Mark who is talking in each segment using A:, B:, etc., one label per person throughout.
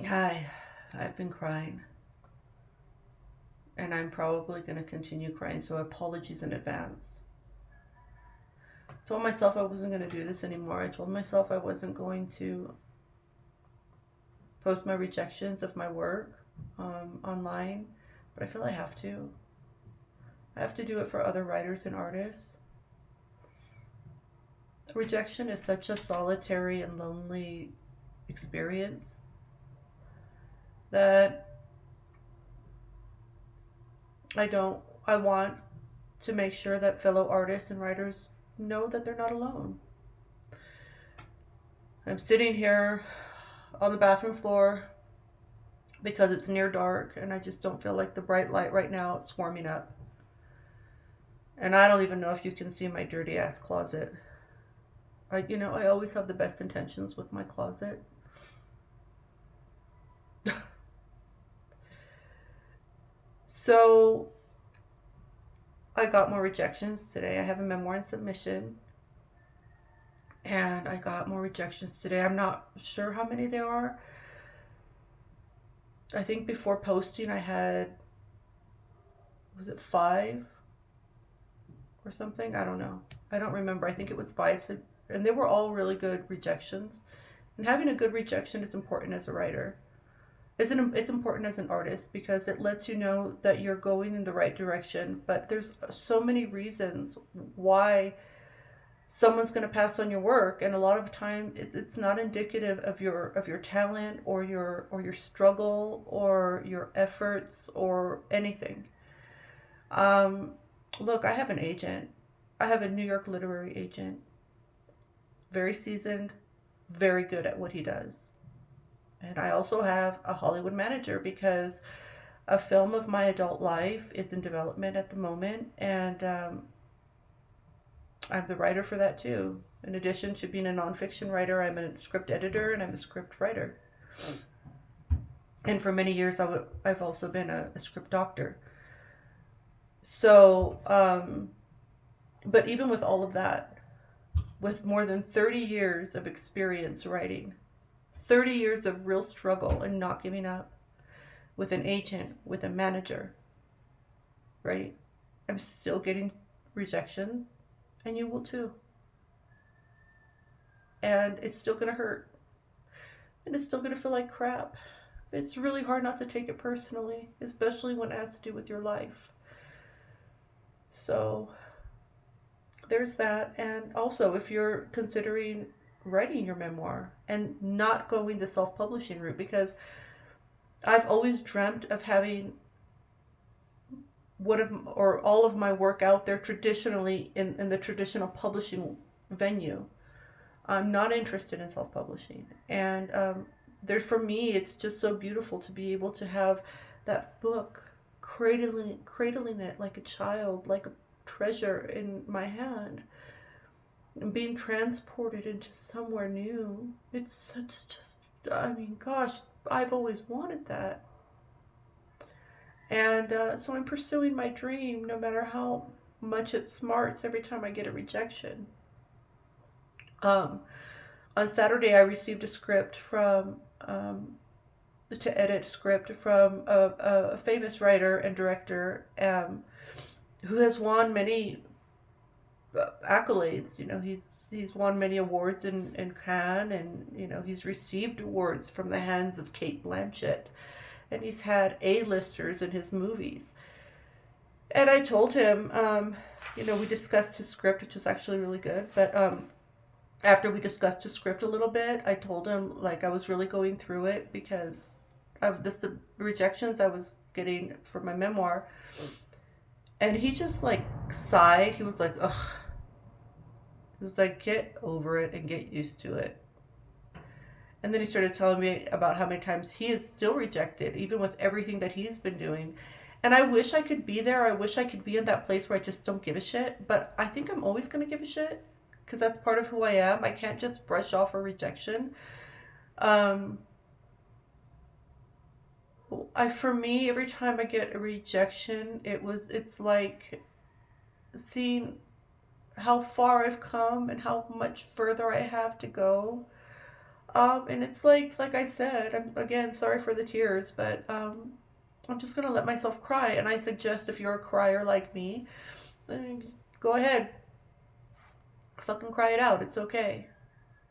A: Hi, I've been crying, and I'm probably going to continue crying, so apologies in advance. I told myself I wasn't going to do this anymore. I told myself I wasn't going to post my rejections of my work online, but I feel I have to. I have to do it for other writers and artists. Rejection is such a solitary and lonely experience that I don't, I want to make sure that fellow artists and writers know that they're not alone. I'm sitting here on the bathroom floor because it's near dark and I just don't feel like the bright light right now. It's warming up. And I don't even know if you can see my dirty ass closet. I always have the best intentions with my closet. So I got more rejections today. I have a memoir in submission and I got more rejections today. I'm not sure how many there are. I think before posting I had, was it five or something? I don't know. I don't remember. I think it was five. So, and they were all really good rejections. And having a good rejection is important as a writer. It's important as an artist because it lets you know that you're going in the right direction. But there's so many reasons why someone's going to pass on your work, and a lot of time it's not indicative of your talent or your struggle or your efforts or anything. Um, Look, I have an agent. I have a New York literary agent, very seasoned, very good at what he does. And I also have a Hollywood manager because a film of my adult life is in development at the moment, and I'm the writer for that too. In addition to being a nonfiction writer, I'm a script editor and I'm a script writer. And for many years, I've also been a script doctor. So, but even with all of that, with more than 30 years of experience writing, 30 years of real struggle and not giving up, with an agent, with a manager, right? I'm still getting rejections, and you will too. And it's still gonna hurt, and it's still gonna feel like crap. It's really hard not to take it personally, especially when it has to do with your life. So there's that. And also, if you're considering writing your memoir and not going the self publishing route, because I've always dreamt of having one of or all of my work out there traditionally in the traditional publishing venue. I'm not interested in self publishing. And there, for me, it's just so beautiful to be able to have that book cradling it like a child, like a treasure in my hand, and being transported into somewhere new. It's such just, I mean, gosh, I've always wanted that. And so I'm pursuing my dream no matter how much it smarts every time I get a rejection. Um, on Saturday, I received a script from, to edit script from a famous writer and director who has won many accolades. He's won many awards in Cannes, and he's received awards from the hands of Kate Blanchett, and he's had A-listers in his movies. And I told him, we discussed his script, which is actually really good. But after we discussed his script a little bit, I told him like I was really going through it because of the rejections I was getting for my memoir. And he just like sighed. He was like, ugh. He was like, get over it and get used to it. And then he started telling me about how many times he is still rejected, even with everything that he's been doing. And I wish I could be there. I wish I could be in that place where I just don't give a shit. But I think I'm always going to give a shit because that's part of who I am. I can't just brush off a rejection. Um, for me, every time I get a rejection, it's like seeing how far I've come and how much further I have to go. And it's like I said, I'm again sorry for the tears, but I'm just gonna let myself cry. And I suggest if you're a crier like me, then go ahead, fucking cry it out. It's okay.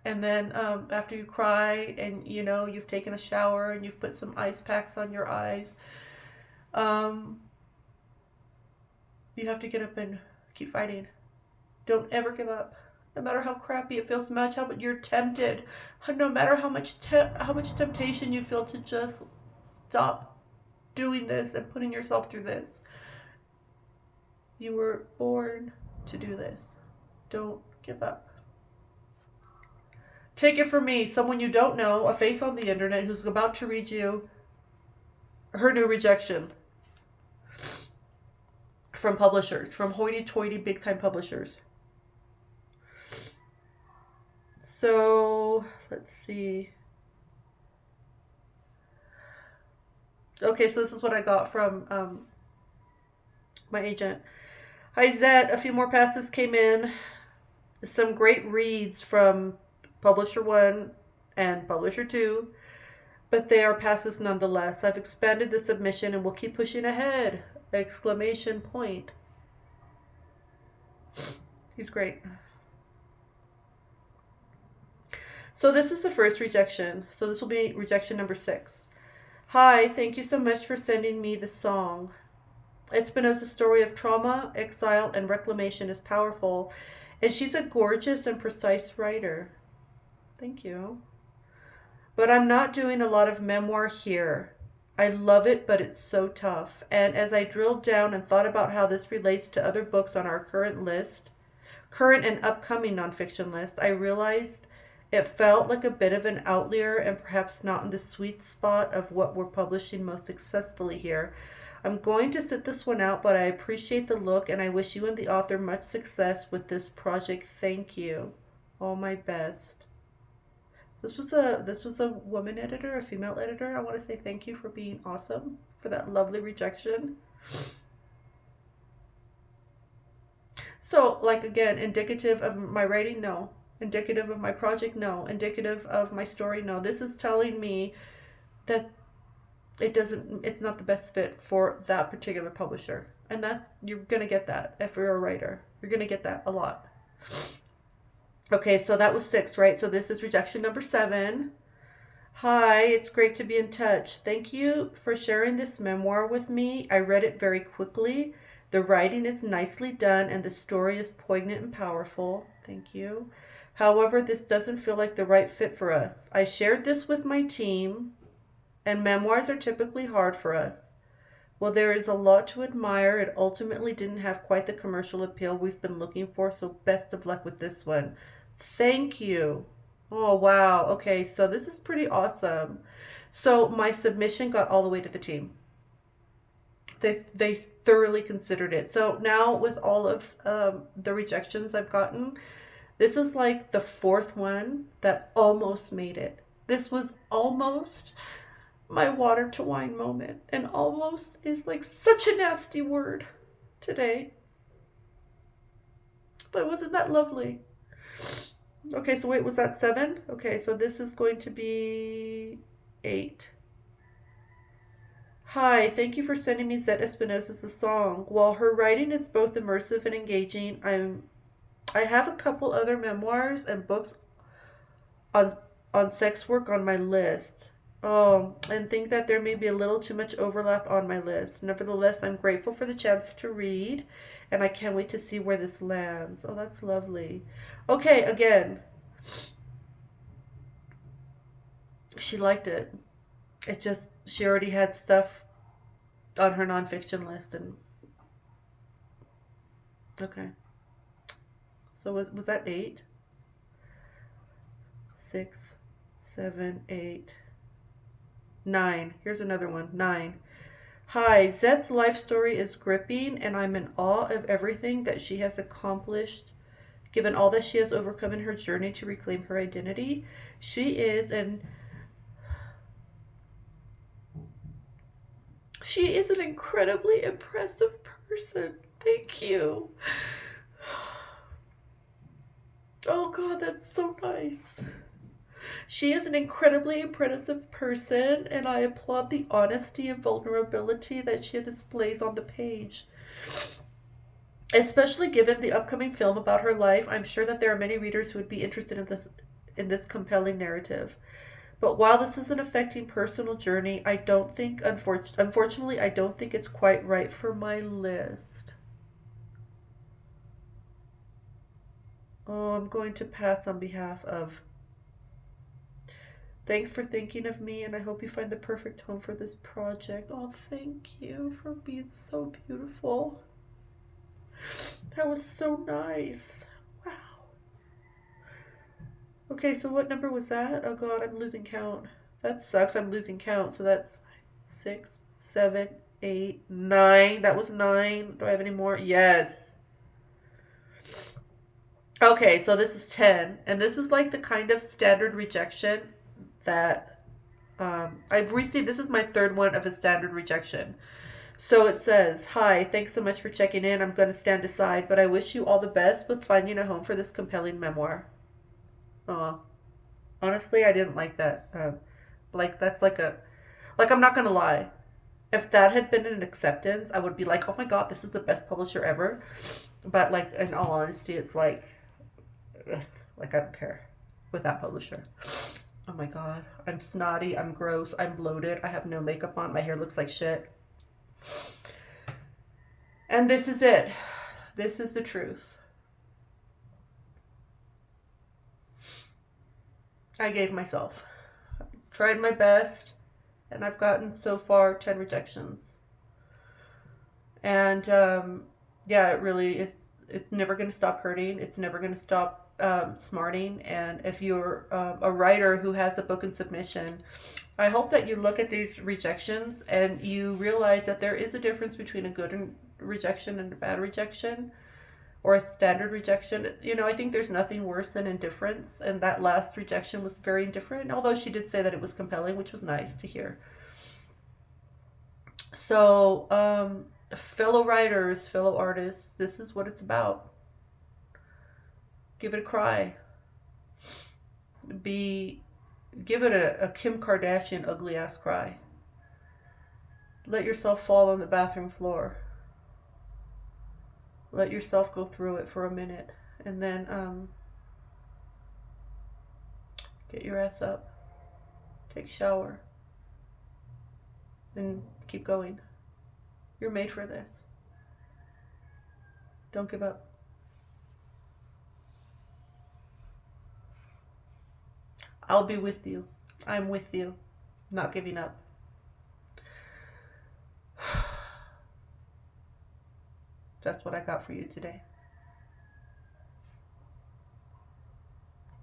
A: And then after you cry and you've taken a shower and you've put some ice packs on your eyes, um, you have to get up and keep fighting. Don't ever give up. No matter how crappy it feels, no matter how you're tempted, no matter how much temptation you feel to just stop doing this and putting yourself through this. You were born to do this. Don't give up. Take it from me, someone you don't know, a face on the internet who's about to read you her new rejection from publishers, from hoity-toity big-time publishers. So, let's see. Okay, so this is what I got from my agent. Hi, Zet. A few more passes came in. Some great reads from Publisher 1 and Publisher 2, but they are passes nonetheless. I've expanded the submission and will keep pushing ahead! Exclamation point. He's great. So this is the first rejection. So this will be rejection number 6. Hi, thank you so much for sending me the song. Espinosa's story of trauma, exile, and reclamation is powerful, and she's a gorgeous and precise writer. Thank you. But I'm not doing a lot of memoir here. I love it, but it's so tough. And as I drilled down and thought about how this relates to other books on our current and upcoming nonfiction list, I realized it felt like a bit of an outlier and perhaps not in the sweet spot of what we're publishing most successfully here. I'm going to sit this one out, but I appreciate the look and I wish you and the author much success with this project. Thank you. All my best. This was a woman editor, a female editor. I want to say thank you for being awesome, for that lovely rejection. So, like, again, indicative of my writing? No. Indicative of my project? No. Indicative of my story? No. This is telling me that it's not the best fit for that particular publisher. And you're going to get that if you're a writer. You're going to get that a lot. Okay, so that was 6, right? So this is rejection number 7. Hi, it's great to be in touch. Thank you for sharing this memoir with me. I read it very quickly. The writing is nicely done and the story is poignant and powerful. Thank you. However, this doesn't feel like the right fit for us. I shared this with my team, and memoirs are typically hard for us. While there is a lot to admire, it ultimately didn't have quite the commercial appeal we've been looking for, so best of luck with this one. Thank you. Oh, wow. Okay, so this is pretty awesome. So my submission got all the way to the team. They thoroughly considered it. So now with all of the rejections I've gotten, this is like the 4th one that almost made it. This was almost my water to wine moment. And almost is like such a nasty word today. But wasn't that lovely? Okay, so wait, was that 7? Okay, so this is going to be 8. Hi, thank you for sending me Zet Espinosa's The Song. While her writing is both immersive and engaging, I have a couple other memoirs and books on sex work on my list. And think that there may be a little too much overlap on my list. Nevertheless, I'm grateful for the chance to read, and I can't wait to see where this lands. Oh, that's lovely. Okay, again, she liked it. She already had stuff on her nonfiction list, and okay. So was that 8? 6, 7, 8, 9. Here's another one. 9. Hi, Zet's life story is gripping, and I'm in awe of everything that she has accomplished, given all that she has overcome in her journey to reclaim her identity. She is an incredibly impressive person. Thank you. Oh God, that's so nice. She is an incredibly impressive person, and I applaud the honesty and vulnerability that she displays on the page. Especially given the upcoming film about her life, I'm sure that there are many readers who would be interested in this compelling narrative. But while this is an affecting personal journey, I don't think, unfortunately, I don't think it's quite right for my list. Oh, I'm going to pass on behalf of. Thanks for thinking of me, and I hope you find the perfect home for this project. Oh, thank you for being so beautiful. That was so nice. Wow. Okay, so what number was that? Oh god, I'm losing count. That sucks. I'm losing count. So that's 6, 7, 8, 9. That was 9. Do I have any more? Yes. Okay, so this is 10. And this is like the kind of standard rejection that I've received. This is my third one of a standard rejection. So it says, "Hi, thanks so much for checking in. I'm going to stand aside, but I wish you all the best with finding a home for this compelling memoir." Aw. Honestly, I didn't like that. Like, that's like a. Like, I'm not going to lie. If that had been an acceptance, I would be like, oh my god, this is the best publisher ever. But, like, in all honesty, it's like, ugh, like, I don't care with that publisher. Oh my god. I'm snotty. I'm gross. I'm bloated. I have no makeup on. My hair looks like shit. And this is it. This is the truth. I gave myself. Tried my best, and I've gotten so far 10 rejections. And yeah, it really is. It's never going to stop hurting. It's never going to stop smarting. And if you're a writer who has a book in submission, I hope that you look at these rejections and you realize that there is a difference between a good rejection and a bad rejection, or a standard rejection. You know, I think there's nothing worse than indifference, and that last rejection was very indifferent, although she did say that it was compelling, which was nice to hear. So, fellow writers, fellow artists, this is what it's about. Give it a cry. Be Give it a Kim Kardashian ugly ass cry. Let yourself fall on the bathroom floor. Let yourself go through it for a minute, and then get your ass up, take a shower, and keep going. You're made for this. Don't give up. I'll be with you. I'm with you. Not giving up. That's what I got for you today.